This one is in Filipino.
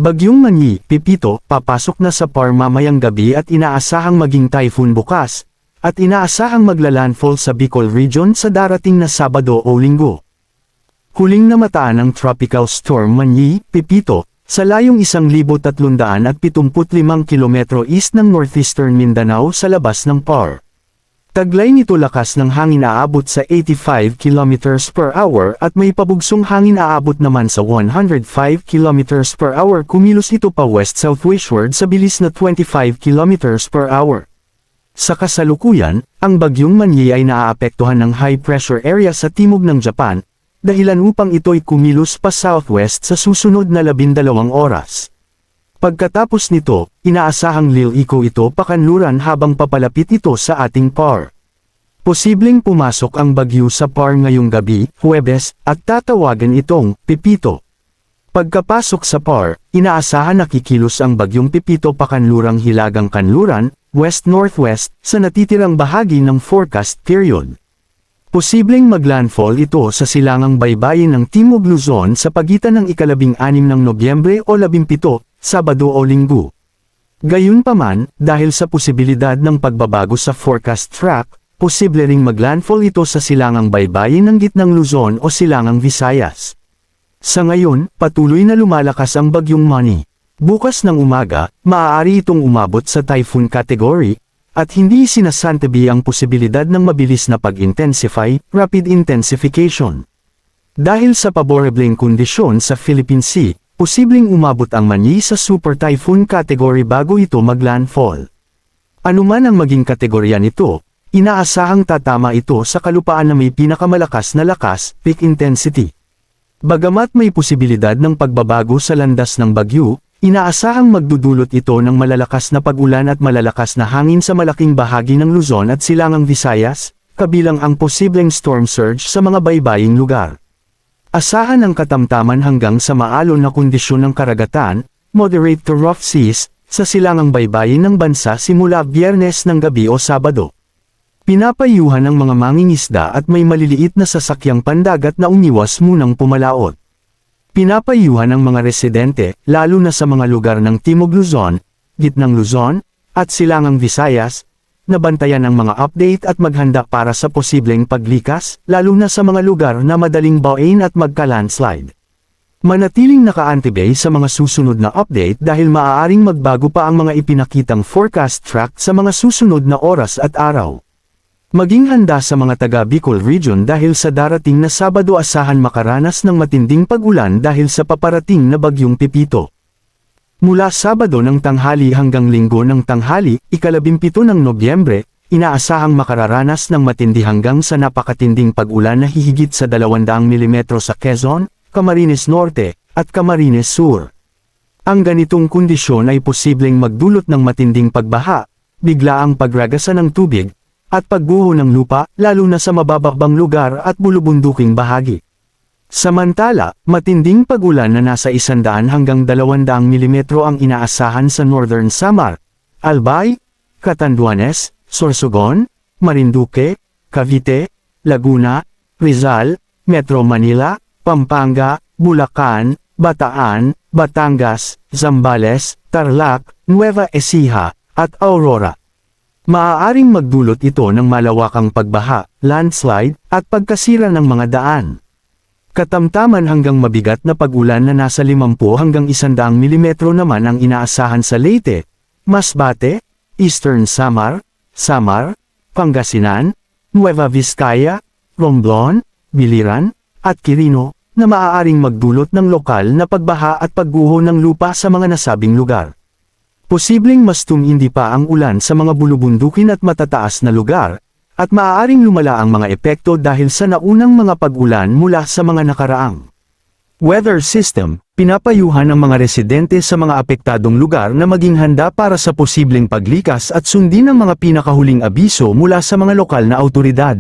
Bagyong Manyi, Pipito, papasok na sa PAR mamayang gabi at inaasahang maging typhoon bukas, at inaasahang maglalandfall sa Bicol Region sa darating na Sabado o Linggo. Huling namataan ang Tropical Storm Manyi, Pipito, sa layong 1,375 kilometro east ng northeastern Mindanao sa labas ng PAR. Taglay nito lakas ng hangin aabot sa 85 km per hour at may pabugsong hangin aabot naman sa 105 km per hour. Kumilos ito pa west-southwestward sa bilis na 25 km per hour. Sa kasalukuyan, ang Bagyong Manyi ay naaapektuhan ng high pressure area sa timog ng Japan, dahilan upang ito'y kumilos pa southwest sa susunod na 12 oras. Pagkatapos nito, inaasahang liliko ito pakanluran habang papalapit ito sa ating PAR. Posibleng pumasok ang bagyo sa PAR ngayong gabi, Huwebes, at tatawagan itong Pipito. Pagkapasok sa PAR, inaasahan na kikilos ang bagyong Pipito pakanlurang hilagang kanluran, west-northwest, sa natitirang bahagi ng forecast period. Posibleng maglandfall ito sa silangang baybayin ng Timog Luzon sa pagitan ng 16 ng Nobyembre o 17, Sabado o Linggo. Gayunpaman, dahil sa posibilidad ng pagbabago sa forecast track, posible ring maglandfall ito sa silangang baybayin ng gitnang Luzon o silangang Visayas. Sa ngayon, patuloy na lumalakas ang Bagyong Manny. Bukas ng umaga, maaari itong umabot sa typhoon category, at hindi sinasantabi ang posibilidad ng mabilis na pag-intensify, rapid intensification. Dahil sa paborableng kondisyon sa Philippine Sea, posibleng umabot ang Manny sa super typhoon category bago ito maglandfall. Anuman ang maging kategorya nito, inaasahang tatama ito sa kalupaan na may pinakamalakas na lakas, peak intensity. Bagamat may posibilidad ng pagbabago sa landas ng bagyo, inaasahang magdudulot ito ng malalakas na pag-ulan at malalakas na hangin sa malaking bahagi ng Luzon at silangang Visayas, kabilang ang posibleng storm surge sa mga baybaying lugar. Asahan ang katamtaman hanggang sa maalon na kondisyon ng karagatan, moderate to rough seas, sa silangang baybayin ng bansa simula Biyernes ng gabi o Sabado. Pinapayuhan ng mga mangingisda at may maliliit na sasakyang pandagat na umiwas munang pumalaot. Pinapayuhan ng mga residente, lalo na sa mga lugar ng Timog Luzon, Gitnang Luzon, at silangang Visayas, na bantayan ang mga update at maghanda para sa posibleng paglikas, lalo na sa mga lugar na madaling bawain at magka-landslide. Manatiling naka-antibay sa mga susunod na update dahil maaaring magbago pa ang mga ipinakitang forecast track sa mga susunod na oras at araw. Maging handa sa mga taga Bicol Region dahil sa darating na Sabado asahan makaranas ng matinding pag-ulan dahil sa paparating na Bagyong Pipito. Mula Sabado ng tanghali hanggang Linggo ng tanghali, 17 ng Nobyembre, inaasahang makararanas ng matindi hanggang sa napakatinding pag-ulan na hihigit sa 200 mm sa Quezon, Camarines Norte, at Camarines Sur. Ang ganitong kondisyon ay posibleng magdulot ng matinding pagbaha, biglaang pagragasa ng tubig, at pagguho ng lupa, lalo na sa mababang lugar at bulubunduking bahagi. Samantala, matinding pag-ulan na nasa 100 hanggang 200 mm ang inaasahan sa Northern Samar, Albay, Catanduanes, Sorsogon, Marinduque, Cavite, Laguna, Rizal, Metro Manila, Pampanga, Bulacan, Bataan, Batangas, Zambales, Tarlac, Nueva Ecija, at Aurora. Maaaring magdulot ito ng malawakang pagbaha, landslide, at pagkasira ng mga daan. Katamtaman hanggang mabigat na pag-ulan na nasa 50 hanggang 100 mm naman ang inaasahan sa Leyte, Masbate, Eastern Samar, Pangasinan, Nueva Vizcaya, Romblon, Biliran, at Quirino, na maaaring magdulot ng lokal na pagbaha at pagguho ng lupa sa mga nasabing lugar. Posibleng mas tumindi pa ang ulan sa mga bulubundukin at matataas na lugar, at maaaring lumala ang mga epekto dahil sa naunang mga pag-ulan mula sa mga nakaraang weather system. Pinapayuhan ang mga residente sa mga apektadong lugar na maging handa para sa posibleng paglikas at sundin ang mga pinakahuling abiso mula sa mga lokal na awtoridad.